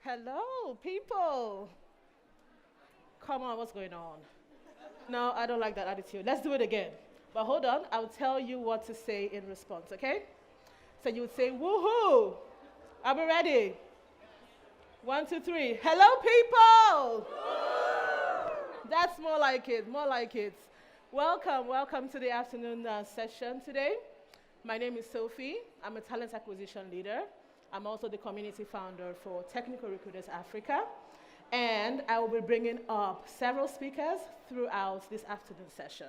Hello, people. Come on, what's going on? No, I don't like that attitude. Let's do it again. But hold on, I'll tell you what to say in response, okay? So you would say, woohoo! Are we ready? One, two, three. Hello, people! That's more like it, more like it. Welcome to the afternoon session today. My name is Sophie. I'm a talent acquisition leader. I'm also the community founder for Technical Recruiters Africa. And I will be bringing up several speakers throughout this afternoon session.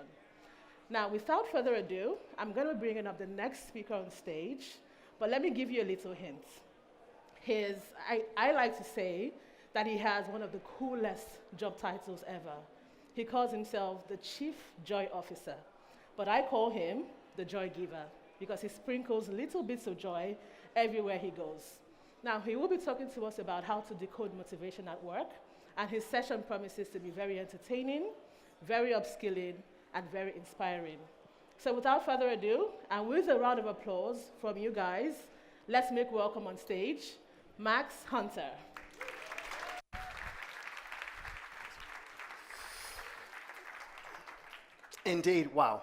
Now, without further ado, I'm going to be bringing up the next speaker on stage, but let me give you a little hint. I like to say that he has one of the coolest job titles ever. He calls himself the Chief Joy Officer, but I call him the Joy Giver because he sprinkles little bits of joy everywhere he goes. Now, he will be talking to us about how to decode motivation at work, and his session promises to be very entertaining, very upskilling, and very inspiring. So without further ado, and with a round of applause from you guys, let's make welcome on stage, Max Hunter. Indeed, wow.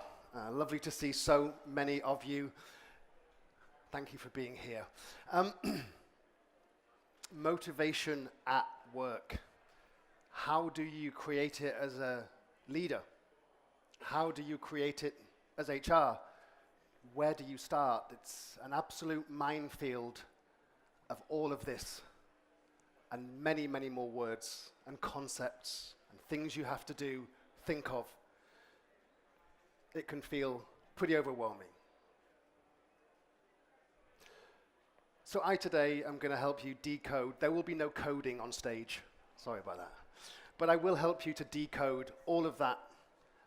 Lovely to see so many of you. Thank you for being here. Motivation at work. How do you create it as a leader? How do you create it as HR? Where do you start? It's an absolute minefield of all of this and many, many more words and concepts and things you have to do, think of. It can feel pretty overwhelming. So today am going to help you decode. There will be no coding on stage. Sorry about that. But I will help you to decode all of that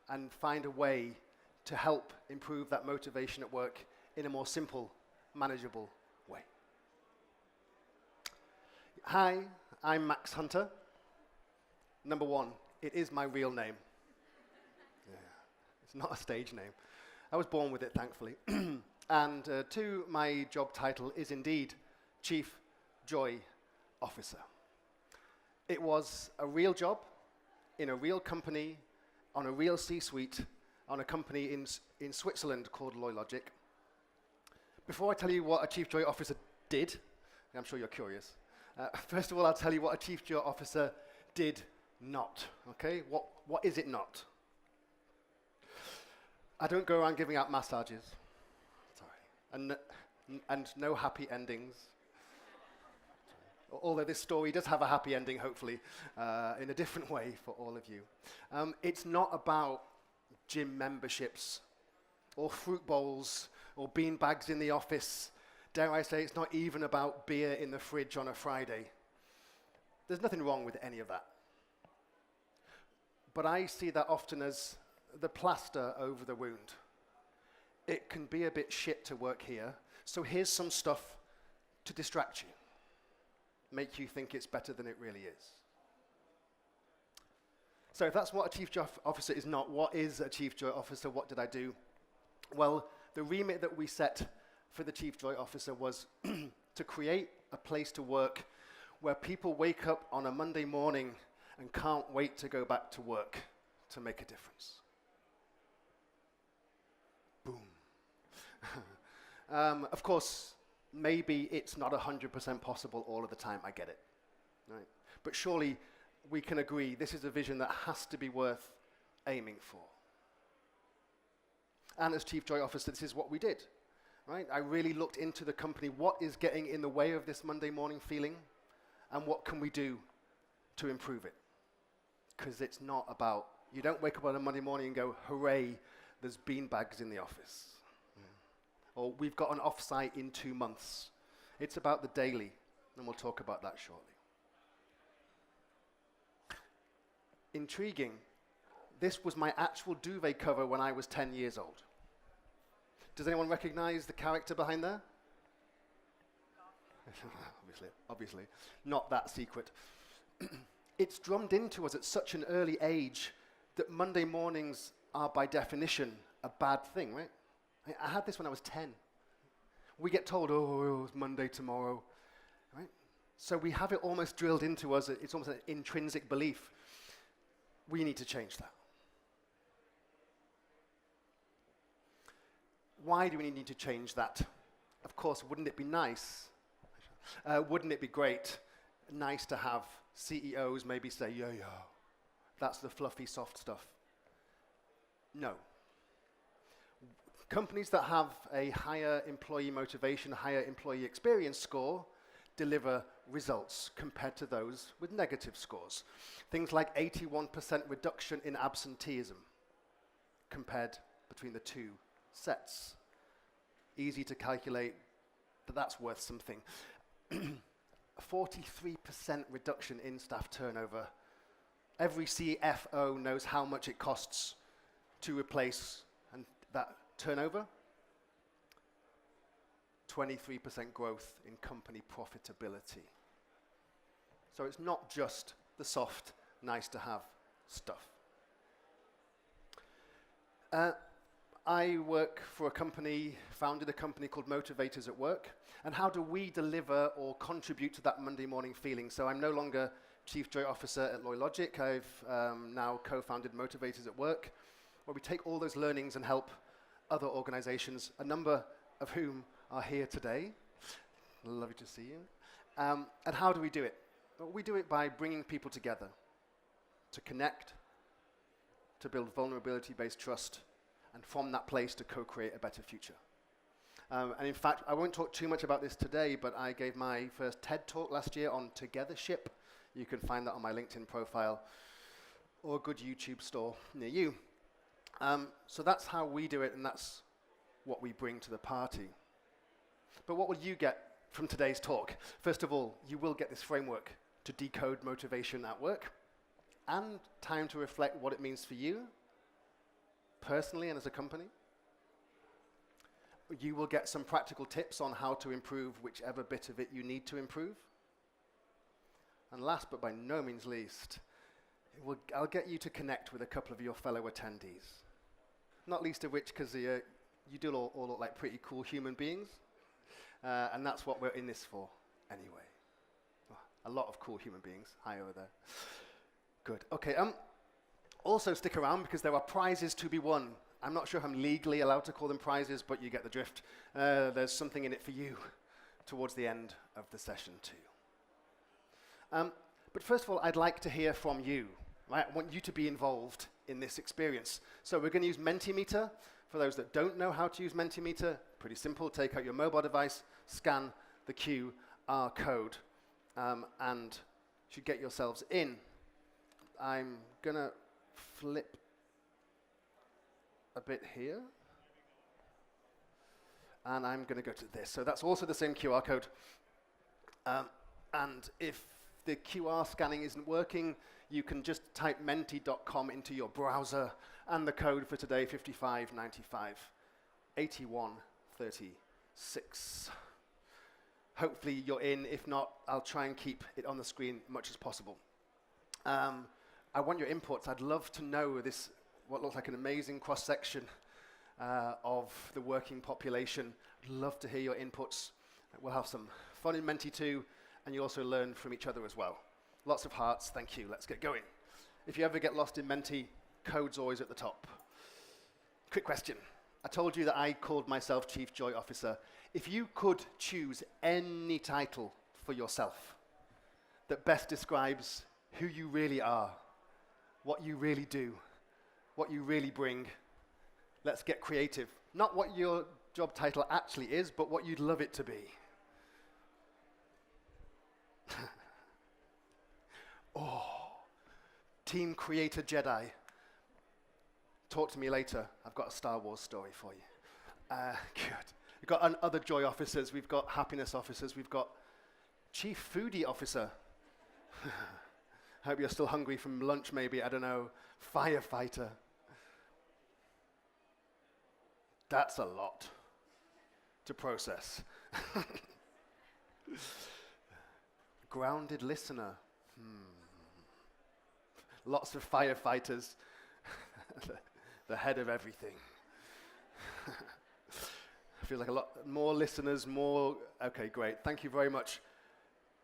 and find a way to help improve that motivation at work in a more simple, manageable way. Hi, I'm Max Hunter. Number one, it is my real name. It's not a stage name. I was born with it, thankfully. And two, my job title is indeed Chief Joy Officer. It was a real job in a real company on a real C-suite on a company in Switzerland called Loylogic. Before I tell you what a Chief Joy Officer did, I'm sure you're curious. First of all, I'll tell you what a Chief Joy Officer did not. Okay, what is it not? I don't go around giving out massages. Sorry. And no happy endings. Although this story does have a happy ending, hopefully, in a different way for all of you. It's not about gym memberships, or fruit bowls, or bean bags in the office. Dare I say, it's not even about beer in the fridge on a Friday. There's nothing wrong with any of that. But I see that often as the plaster over the wound. It can be a bit shit to work here, so here's some stuff to distract you, make you think it's better than it really is. So if that's what a Chief Joy Officer is not, what is a Chief Joy Officer? What did I do? Well, the remit that we set for the Chief Joy Officer was to create a place to work where people wake up on a Monday morning and can't wait to go back to work to make a difference. Boom. Of course, maybe it's not 100% possible all of the time, I get it. Right? But surely we can agree this is a vision that has to be worth aiming for. And as Chief Joy Officer, this is what we did. Right? I really looked into the company, what is getting in the way of this Monday morning feeling, and what can we do to improve it? Because it's not about, you don't wake up on a Monday morning and go, hooray, there's bean bags in the office. Or we've got an off-site in 2 months. It's about the daily, and we'll talk about that shortly. Intriguing, this was my actual duvet cover when I was 10 years old. Does anyone recognize the character behind there? obviously, not that secret. It's drummed into us at such an early age that Monday mornings are by definition a bad thing, right? I had this when I was 10. We get told, oh, it's Monday tomorrow, right? So we have it almost drilled into us. It's almost an intrinsic belief. We need to change that. Why do we need to change that? Of course, wouldn't it be nice? Wouldn't it be great? Nice to have CEOs maybe say, yeah, that's the fluffy, soft stuff. No. Companies that have a higher employee motivation, higher employee experience score deliver results compared to those with negative scores. Things like 81% reduction in absenteeism compared between the two sets. Easy to calculate, but that's worth something. 43% reduction in staff turnover. Every CFO knows how much it costs to replace that turnover. 23% growth in company profitability. So it's not just the soft, nice to have stuff. I work for a company, founded a company called Motivators at Work. And how do we deliver or contribute to that Monday morning feeling? So I'm no longer Chief Joy Officer at LoyLogic. I've now co-founded Motivators at Work, where we take all those learnings and help other organizations, a number of whom are here today. Lovely to see you. And how do we do it? Well, we do it by bringing people together to connect, to build vulnerability-based trust, and from that place to co-create a better future. And in fact, I won't talk too much about this today, but I gave my first TED talk last year on Togetherness. You can find that on my LinkedIn profile or a good YouTube store near you. So that's how we do it, and that's what we bring to the party. But what will you get from today's talk? First of all, you will get this framework to decode motivation at work, and time to reflect what it means for you, personally and as a company. You will get some practical tips on how to improve whichever bit of it you need to improve. And last but by no means least, I'll get you to connect with a couple of your fellow attendees. Not least of which because you do all look like pretty cool human beings. And that's what we're in this for anyway. A lot of cool human beings. Hi over there. Good. Okay. Also stick around because there are prizes to be won. I'm not sure if I'm legally allowed to call them prizes, but you get the drift. There's something in it for you towards the end of the session too. But first of all, I'd like to hear from you. Right? I want you to be involved in this experience. So we're going to use Mentimeter. For those that don't know how to use Mentimeter, pretty simple. Take out your mobile device, scan the QR code, and you should get yourselves in. I'm going to flip a bit here. And I'm going to go to this. So that's also the same QR code. And if the QR scanning isn't working, you can just type menti.com into your browser, and the code for today, 5595, 8136. Hopefully you're in. If not, I'll try and keep it on the screen much as possible. I want your inputs. I'd love to know this, what looks like an amazing cross-section of the working population. I'd love to hear your inputs. We'll have some fun in Menti too, and you also learn from each other as well. Lots of hearts, thank you. Let's get going. If you ever get lost in Menti, code's always at the top. Quick question. I told you that I called myself Chief Joy Officer. If you could choose any title for yourself that best describes who you really are, what you really do, what you really bring, let's get creative. Not what your job title actually is, but what you'd love it to be. Oh, Team Creator Jedi. Talk to me later. I've got a Star Wars story for you. Good. We've got other joy officers. We've got happiness officers. We've got Chief Foodie Officer. I hope you're still hungry from lunch maybe. I don't know. Firefighter. That's a lot to process. Grounded listener. Lots of firefighters. The head of everything. I feel like a lot more listeners, more. Okay, great. Thank you very much.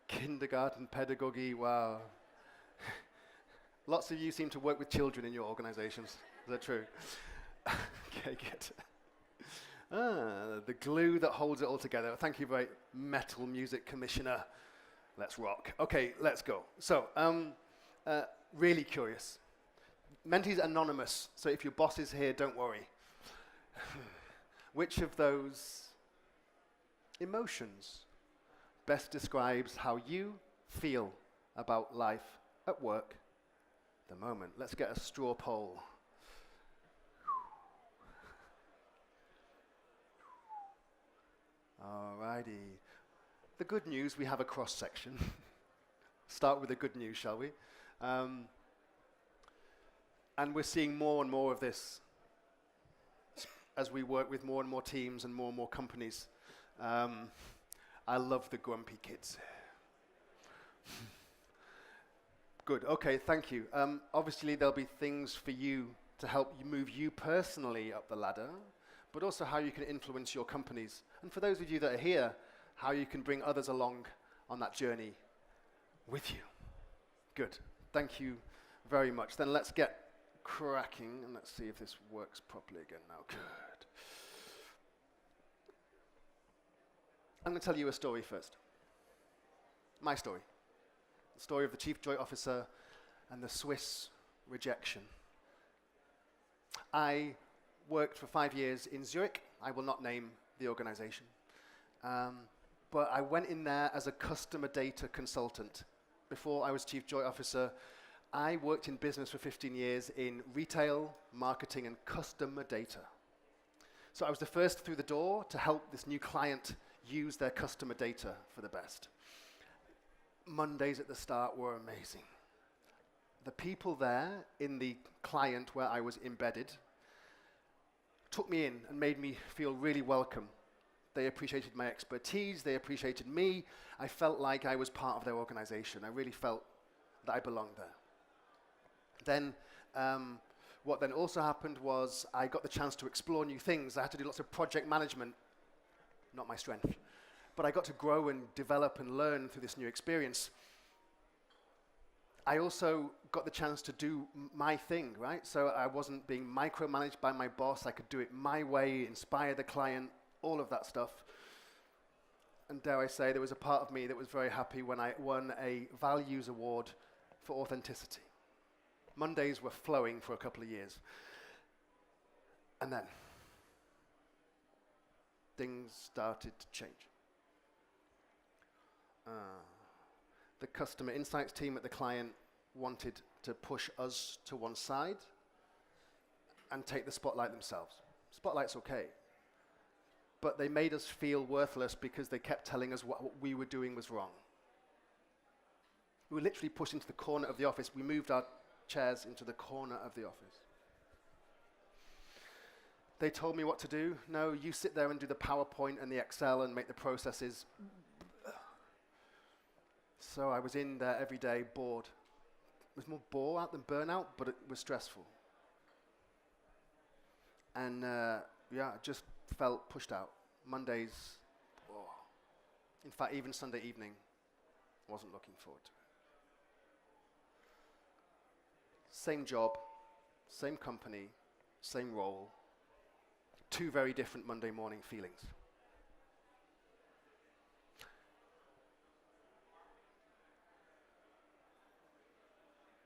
kindergarten pedagogy, wow. Lots of you seem to work with children in your organizations. Is that true? Okay, good. The glue that holds it all together. Thank you very metal music commissioner. Let's rock. Okay, let's go. So, really curious. Mentee's anonymous, so if your boss is here, don't worry. Which of those emotions best describes how you feel about life at work at the moment? Let's get a straw poll. Alrighty. The good news, we have a cross-section. Start with the good news, shall we? And we're seeing more and more of this as we work with more and more teams and more companies. I love the grumpy kids. Good, okay, thank you. Obviously there'll be things for you to help you move you personally up the ladder, but also how you can influence your companies. And for those of you that are here, how you can bring others along on that journey with you. Good, thank you very much. Then let's get cracking, and let's see if this works properly again now. Good. I'm going to tell you a story first. My story. The story of the Chief Joy Officer and the Swiss rejection. I worked for 5 years in Zurich. I will not name the organization. But I went in there as a customer data consultant. Before I was Chief Joy Officer, I worked in business for 15 years in retail, marketing, and customer data. So I was the first through the door to help this new client use their customer data for the best. Mondays at the start were amazing. The people there in the client where I was embedded took me in and made me feel really welcome. They appreciated my expertise, they appreciated me. I felt like I was part of their organization. I really felt that I belonged there. Then, what then also happened was I got the chance to explore new things. I had to do lots of project management, not my strength. But I got to grow and develop and learn through this new experience. I also got the chance to do my thing, right? So I wasn't being micromanaged by my boss. I could do it my way, inspire the client, all of that stuff. And dare I say, there was a part of me that was very happy when I won a values award for authenticity. Mondays were flowing for a couple of years. And then things started to change. The customer insights team at the client wanted to push us to one side and take the spotlight themselves. Spotlight's okay. But they made us feel worthless because they kept telling us what we were doing was wrong. We were literally pushed into the corner of the office. We moved our chairs into the corner of the office. They told me what to do. No, you sit there and do the PowerPoint and the Excel and make the processes. So I was in there every day, bored. It was more bore out than burnout, but it was stressful. And I just felt pushed out. Mondays, in fact, even Sunday evening, wasn't looking forward to it. Same job, same company, same role, two very different Monday morning feelings.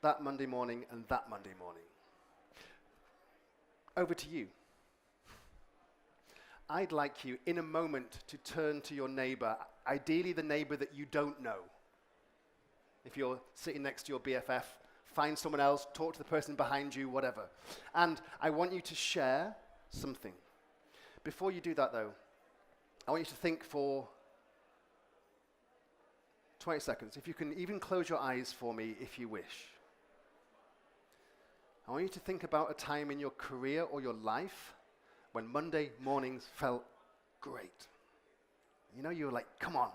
That Monday morning and that Monday morning. Over to you. I'd like you, in a moment, to turn to your neighbor, ideally the neighbor that you don't know. If you're sitting next to your BFF, find someone else, talk to the person behind you, whatever. And I want you to share something. Before you do that, though, I want you to think for 20 seconds. If you can even close your eyes for me, if you wish. I want you to think about a time in your career or your life when Monday mornings felt great. You know, you were like, come on.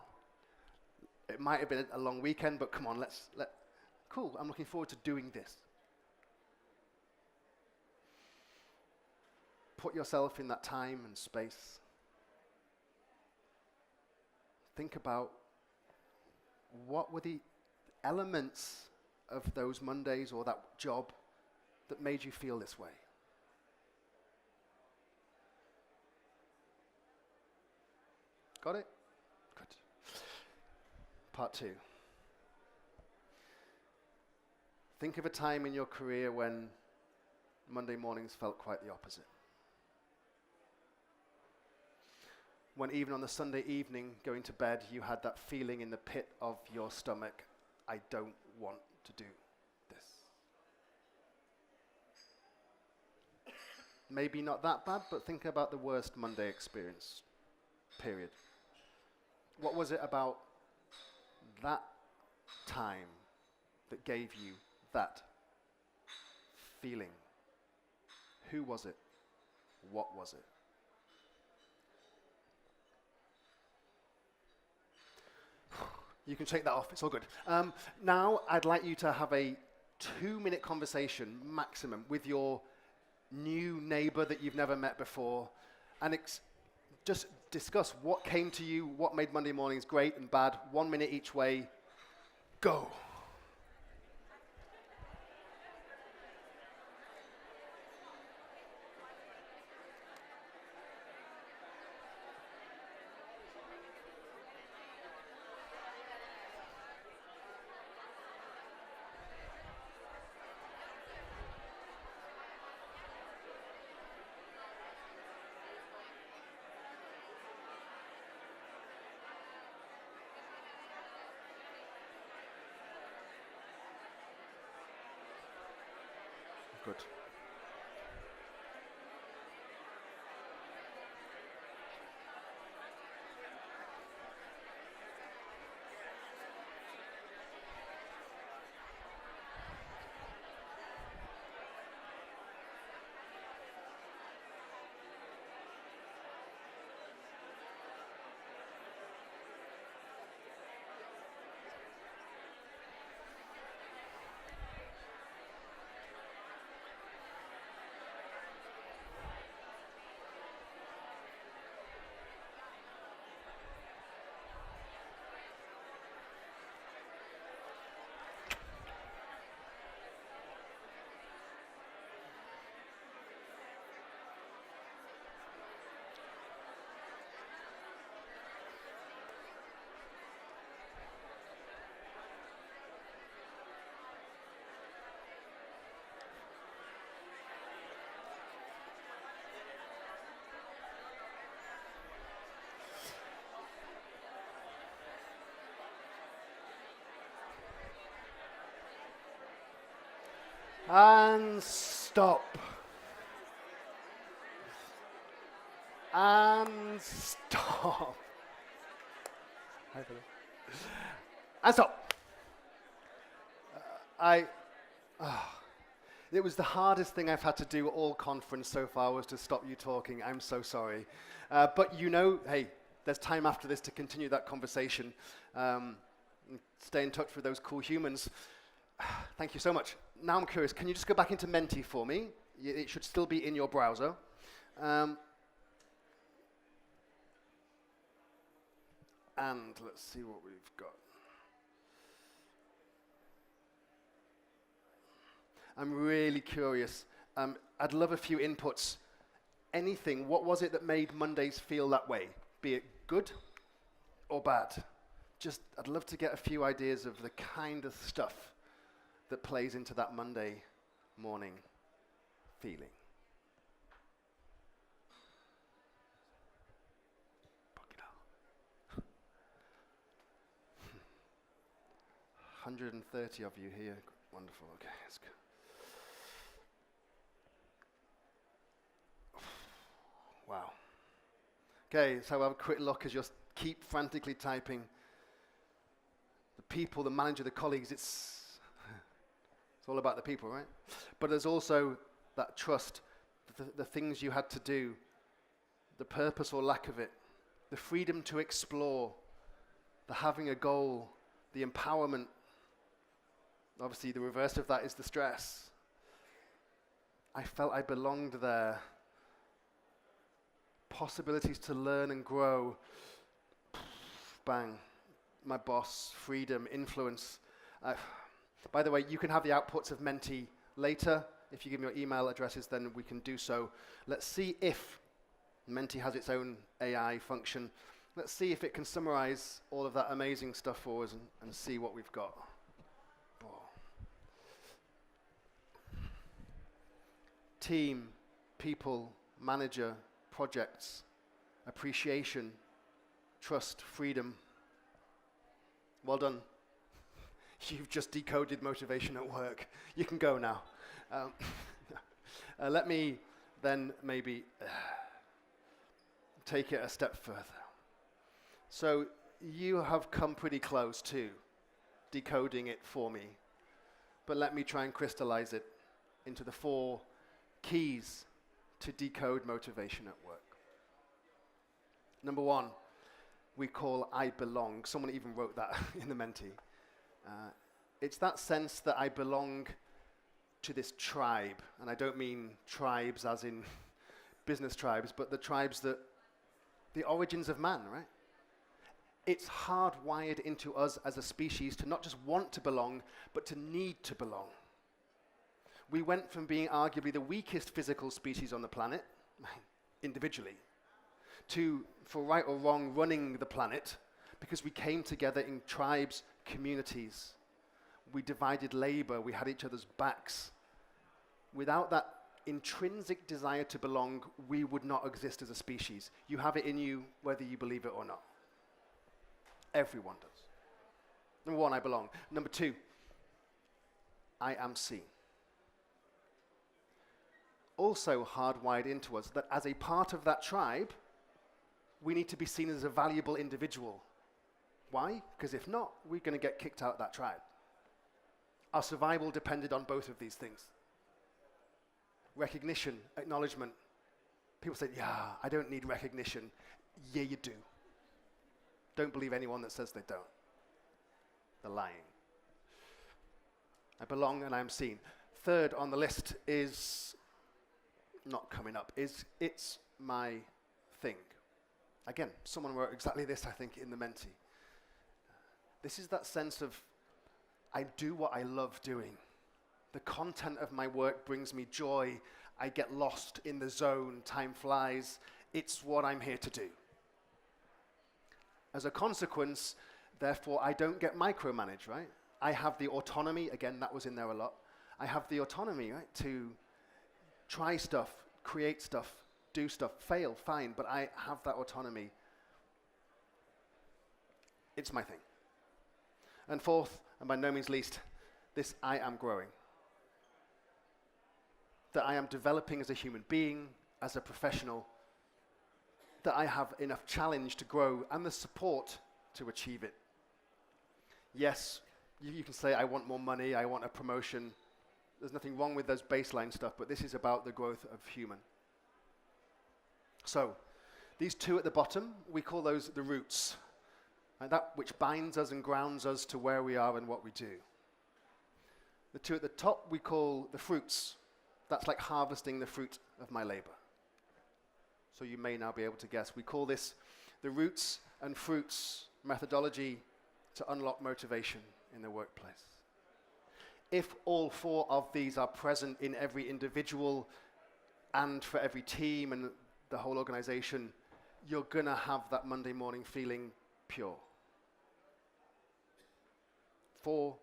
It might have been a long weekend, but come on, cool, I'm looking forward to doing this. Put yourself in that time and space. Think about what were the elements of those Mondays or that job that made you feel this way? Got it? Good. Part 2. Think of a time in your career when Monday mornings felt quite the opposite. When even on the Sunday evening, going to bed, you had that feeling in the pit of your stomach, I don't want to do this. Maybe not that bad, but think about the worst Monday experience, period. What was it about that time that gave you that feeling? Who was it? What was it? You can shake that off, it's all good. Now I'd like you to have a 2-minute conversation maximum with your new neighbor that you've never met before, and just discuss what came to you, what made Monday mornings great and bad. 1 minute each way. Go. Good. And stop. And stop. And stop. It was the hardest thing I've had to do all conference so far was to stop you talking. I'm so sorry. But you know, hey, there's time after this to continue that conversation. Stay in touch with those cool humans. Thank you so much. Now I'm curious, can you just go back into Menti for me? It should still be in your browser. And let's see what we've got. I'm really curious. I'd love a few inputs. Anything, what was it that made Mondays feel that way? Be it good or bad? Just, I'd love to get a few ideas of the kind of stuff that plays into that Monday morning feeling. Fuck it up. 130 of you here. Wonderful. Okay, let's go. Wow. Okay, so have a quick look as you keep frantically typing. The people, the manager, the colleagues, it's all about the people, right? But there's also that trust, the things you had to do, the purpose or lack of it, the freedom to explore, the having a goal, the empowerment. Obviously, the reverse of that is the stress. I felt I belonged there. Possibilities to learn and grow. Bang. my boss, freedom, influence. By the way, you can have the outputs of Menti later. If you give me your email addresses, then we can do so. Let's see if Menti has its own AI function. Let's see if it can summarize all of that amazing stuff for us and see what we've got. Team, people, manager, projects, appreciation, trust, freedom. Well done. You've just decoded motivation at work. You can go now. Let me then maybe take it a step further. So you have come pretty close to decoding it for me, but let me try and crystallize it into the 4 keys to decode motivation at work. Number 1, we call I belong. Someone even wrote that in the Menti. It's that sense that I belong to this tribe, and I don't mean tribes as in business tribes, but the tribes that, the origins of man, right? It's hardwired into us as a species to not just want to belong, but to need to belong. We went from being arguably the weakest physical species on the planet, individually, to, for right or wrong, running the planet because we came together in tribes, communities. We divided labor, we had each other's backs. Without that intrinsic desire to belong, we would not exist as a species. You have it in you whether you believe it or not. Everyone does. Number 1, I belong. Number 2, I am seen. Also hardwired into us that as a part of that tribe, we need to be seen as a valuable individual. Why? Because if not, we're going to get kicked out of that tribe. Our survival depended on both of these things. Recognition, acknowledgement. People say, yeah, I don't need recognition. Yeah, you do. Don't believe anyone that says they don't. They're lying. I belong and I am seen. Third on the list is not coming up, is it's my thing. Again, someone wrote exactly this, I think, in the Menti. This is that sense of, I do what I love doing. The content of my work brings me joy. I get lost in the zone. Time flies. It's what I'm here to do. As a consequence, therefore, I don't get micromanaged, right? I have the autonomy, again, that was in there a lot. I have the autonomy, right, to try stuff, create stuff, do stuff, fail, fine, but I have that autonomy. It's my thing. And fourth, and by no means least, this I am growing. That I am developing as a human being, as a professional, that I have enough challenge to grow and the support to achieve it. Yes, you can say, I want more money, I want a promotion. There's nothing wrong with those baseline stuff, but this is about the growth of human. So, these 2 at the bottom, we call those the roots. That which binds us and grounds us to where we are and what we do. The 2 at the top, we call the fruits. That's like harvesting the fruit of my labor. So you may now be able to guess. We call this the roots and fruits methodology to unlock motivation in the workplace. If all 4 of these are present in every individual and for every team and the whole organization, you're going to have that Monday morning feeling pure. 4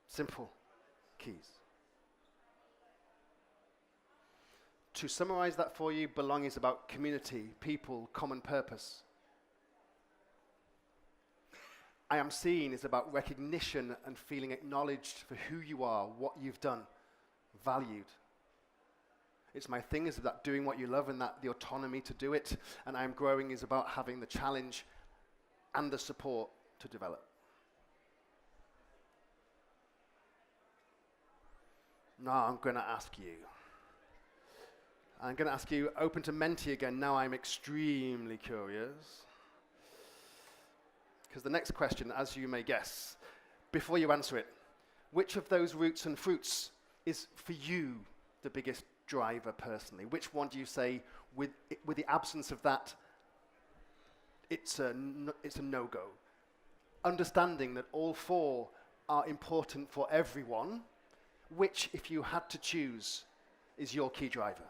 simple keys. To summarize that for you, belong is about community, people, common purpose. I am seen is about recognition and feeling acknowledged for who you are, what you've done, valued. It's my thing is about doing what you love and that the autonomy to do it. And I am growing is about having the challenge and the support to develop. Now I'm going to ask you, open to Menti again. Now I'm extremely curious. Because the next question, as you may guess, before you answer it, which of those roots and fruits is for you the biggest driver personally? Which one do you say, with the absence of that, it's a no-go? understanding that all four are important for everyone, which, if you had to choose, is your key driver?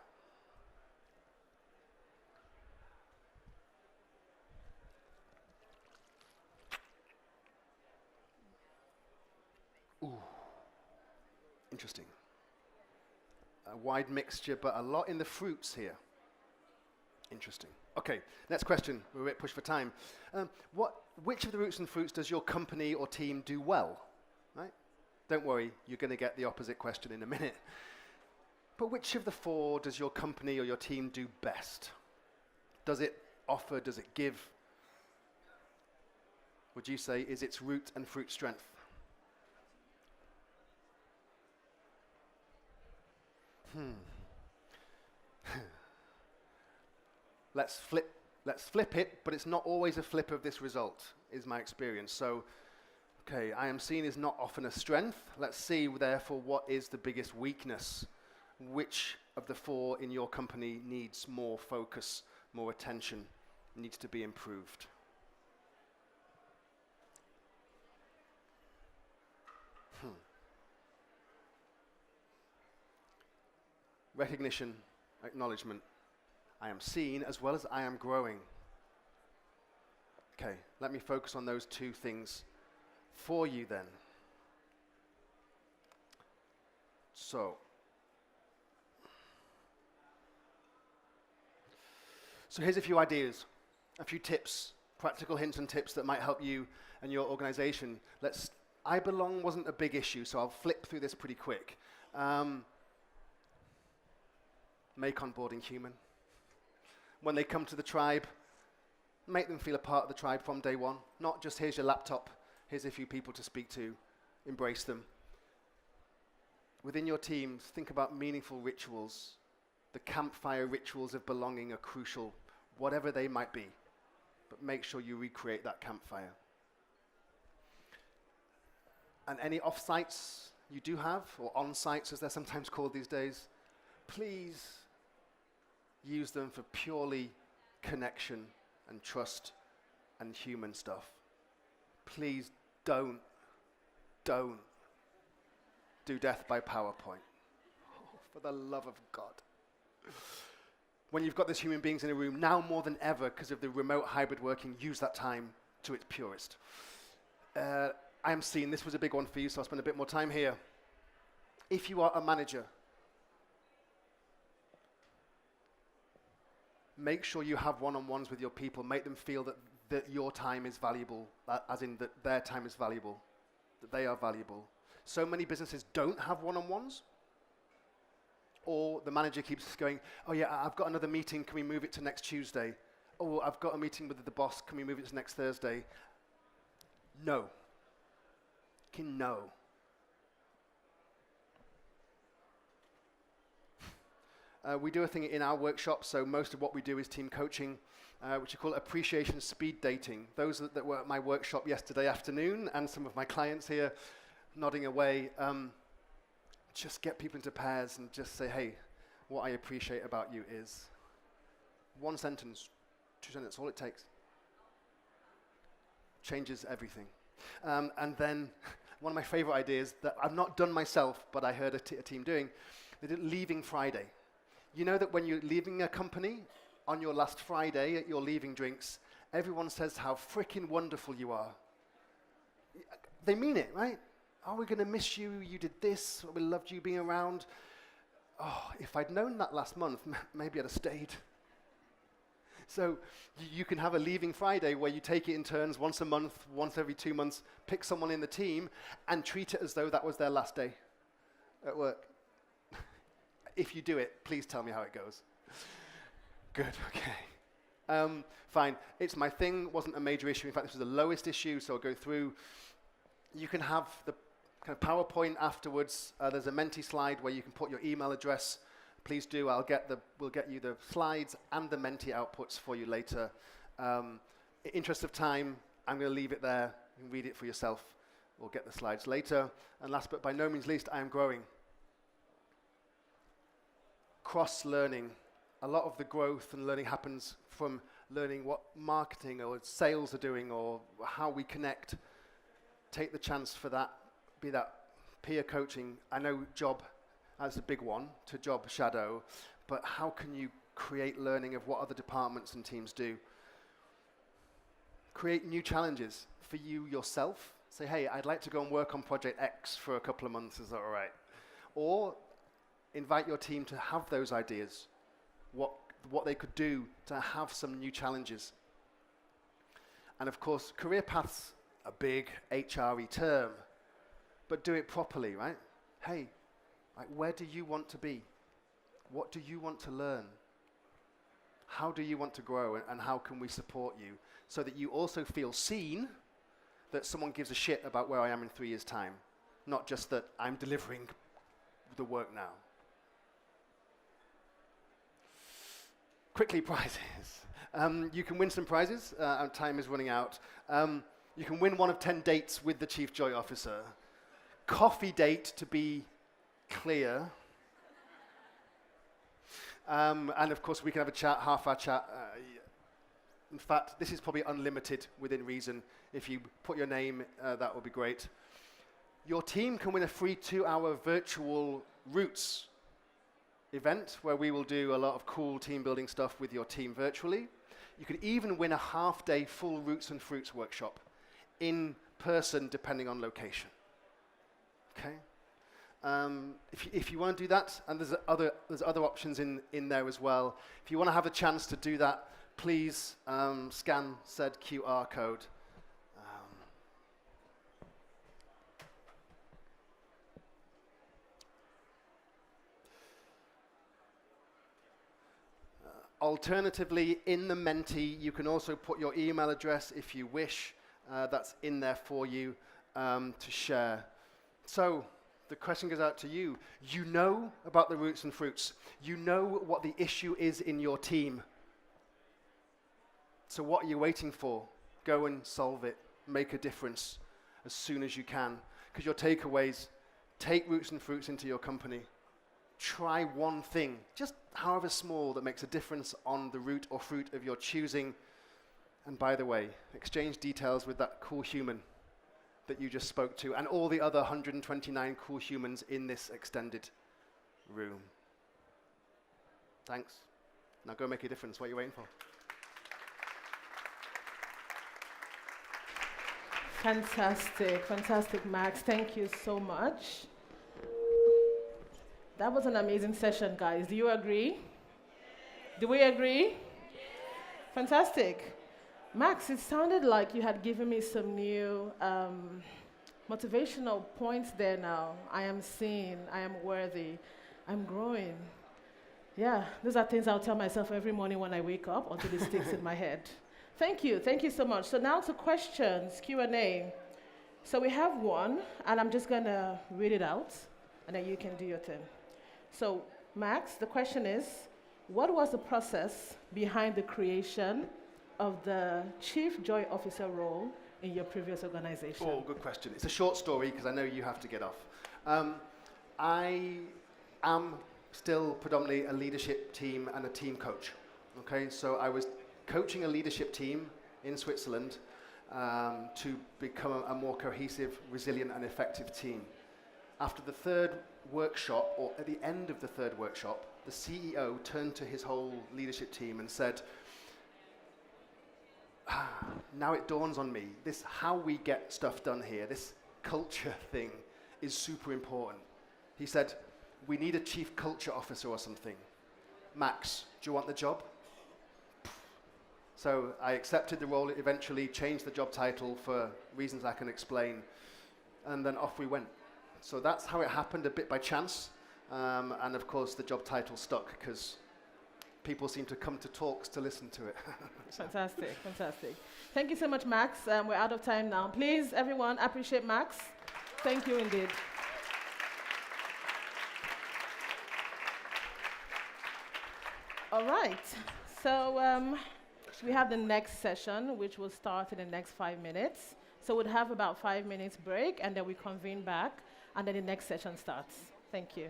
Ooh, interesting. A wide mixture, but a lot in the fruits here. Interesting. Okay, next question. We're a bit pushed for time. Which of the roots and fruits does your company or team do well? Right? Don't worry, you're going to get the opposite question in a minute. But which of the four does your company or your team do best? Does it offer, does it give? Would you say is its root and fruit strength? Let's flip it, but it's not always a flip of this result, is my experience. So, okay, I am seen as not often a strength. Let's see, therefore, what is the biggest weakness? Which of the four in your company needs more focus, more attention, needs to be improved? Recognition, acknowledgement. I am seen as well as I am growing. Okay, let me focus on those two things for you then. So here's a few ideas, a few tips, practical hints and tips that might help you and your organization. I belong wasn't a big issue, so I'll flip through this pretty quick. Make onboarding human. When they come to the tribe, make them feel a part of the tribe from day one. Not just here's your laptop, here's a few people to speak to, embrace them. Within your teams, think about meaningful rituals. The campfire rituals of belonging are crucial, whatever they might be. But make sure you recreate that campfire. And any off-sites you do have, or on-sites as they're sometimes called these days, please use them for purely connection and trust and human stuff. Please don't do death by PowerPoint. Oh, for the love of God. When you've got those human beings in a room, now more than ever, because of the remote hybrid working, use that time to its purest. I am seeing, this was a big one for you, so I'll spend a bit more time here. If you are a manager, make sure you have one-on-ones with your people. Make them feel that your time is valuable, as in that their time is valuable, that they are valuable. So many businesses don't have one-on-ones, or the manager keeps going, oh yeah, I've got another meeting, can we move it to next Tuesday? Oh, I've got a meeting with the boss, can we move it to next Thursday? No. No. We do a thing in our workshop, so most of what we do is team coaching, which we call appreciation speed dating. Those that were at my workshop yesterday afternoon, and some of my clients here nodding away, just get people into pairs and just say, hey, what I appreciate about you is one sentence, 2 sentences, all it takes. Changes everything. And then one of my favorite ideas that I've not done myself, but I heard a team doing, they did leaving Friday. You know that when you're leaving a company, on your last Friday at your leaving drinks, everyone says how freaking wonderful you are. They mean it, right? Oh, we're going to miss you, you did this, we loved you being around. Oh, if I'd known that last month, maybe I'd have stayed. So you can have a leaving Friday where you take it in turns, once a month, once every 2 months, pick someone in the team and treat it as though that was their last day at work. If you do it, please tell me how it goes. Good, okay. Fine, it's my thing, wasn't a major issue. In fact, this was the lowest issue, so I'll go through. You can have the kind of PowerPoint afterwards. There's a Menti slide where you can put your email address. Please do, we'll get you the slides and the Menti outputs for you later. In interest of time, I'm going to leave it there. You can read it for yourself. We'll get the slides later. And last but by no means least, I am growing. Cross-learning. A lot of the growth and learning happens from learning what marketing or sales are doing or how we connect. take the chance for that, be that peer coaching. I know job as a big one, to job shadow, but how can you create learning of what other departments and teams do? Create new challenges for you yourself. Say, hey, I'd like to go and work on project X for a couple of months, is that all right? Or invite your team to have those ideas, what they could do to have some new challenges. And of course, career paths, a big HRE term, but do it properly, right? Hey, like, where do you want to be? What do you want to learn? How do you want to grow, and how can we support you so that you also feel seen, that someone gives a shit about where I am in 3 years' time, not just that I'm delivering the work now. Quickly, prizes. You can win some prizes. Our time is running out. You can win one of 10 dates with the Chief Joy Officer. Coffee date, to be clear. And of course, we can have a chat, half-hour chat. In fact, this is probably unlimited within reason. If you put your name, that would be great. Your team can win a free 2-hour virtual Roots event where we will do a lot of cool team building stuff with your team virtually. You could even win a half-day full Roots and Fruits workshop in person, depending on location. Okay? If you want to do that, and there's other options in there as well. If you want to have a chance to do that, please scan said QR code. Alternatively, in the Menti, you can also put your email address if you wish. That's in there for you to share. So the question goes out to you. You know about the Roots and Fruits. You know what the issue is in your team. So what are you waiting for? Go and solve it. Make a difference as soon as you can. Because your takeaways, take Roots and Fruits into your company. Try one thing, just however small, that makes a difference on the root or fruit of your choosing. And by the way, exchange details with that cool human that you just spoke to, and all the other 129 cool humans in this extended room. Thanks. Now go make a difference. What are you waiting for? Fantastic, fantastic, Max. Thank you so much. That was an amazing session, guys. Do you agree? Do we agree? Fantastic. Max, it sounded like you had given me some new motivational points there now. I am seen, I am worthy, I'm growing. Yeah, those are things I'll tell myself every morning when I wake up until it sticks in my head. Thank you so much. So now to questions, Q&A. So we have one, and I'm just gonna read it out, and then you can do your thing. So, Max, the question is, what was the process behind the creation of the Chief Joy Officer role in your previous organization? Oh, good question. It's a short story because I know you have to get off. I am still predominantly a leadership team and a team coach. Okay, so I was coaching a leadership team in Switzerland to become a more cohesive, resilient, and effective team. After the third workshop, or at the end of the third workshop, the CEO turned to his whole leadership team and said, now it dawns on me, this how we get stuff done here, this culture thing is super important. He said, we need a chief culture officer or something. Max, do you want the job? So I accepted the role, eventually changed the job title for reasons I can explain, and then off we went. So that's how it happened, a bit by chance. And of course, the job title stuck because people seem to come to talks to listen to it. Fantastic, fantastic. Thank you so much, Max. We're out of time now. Please, everyone, appreciate Max. Thank you indeed. All right. So we have the next session, which will start in the next 5 minutes. So we'll have about 5 minutes break, and then we convene back. And then the next session starts. Thank you.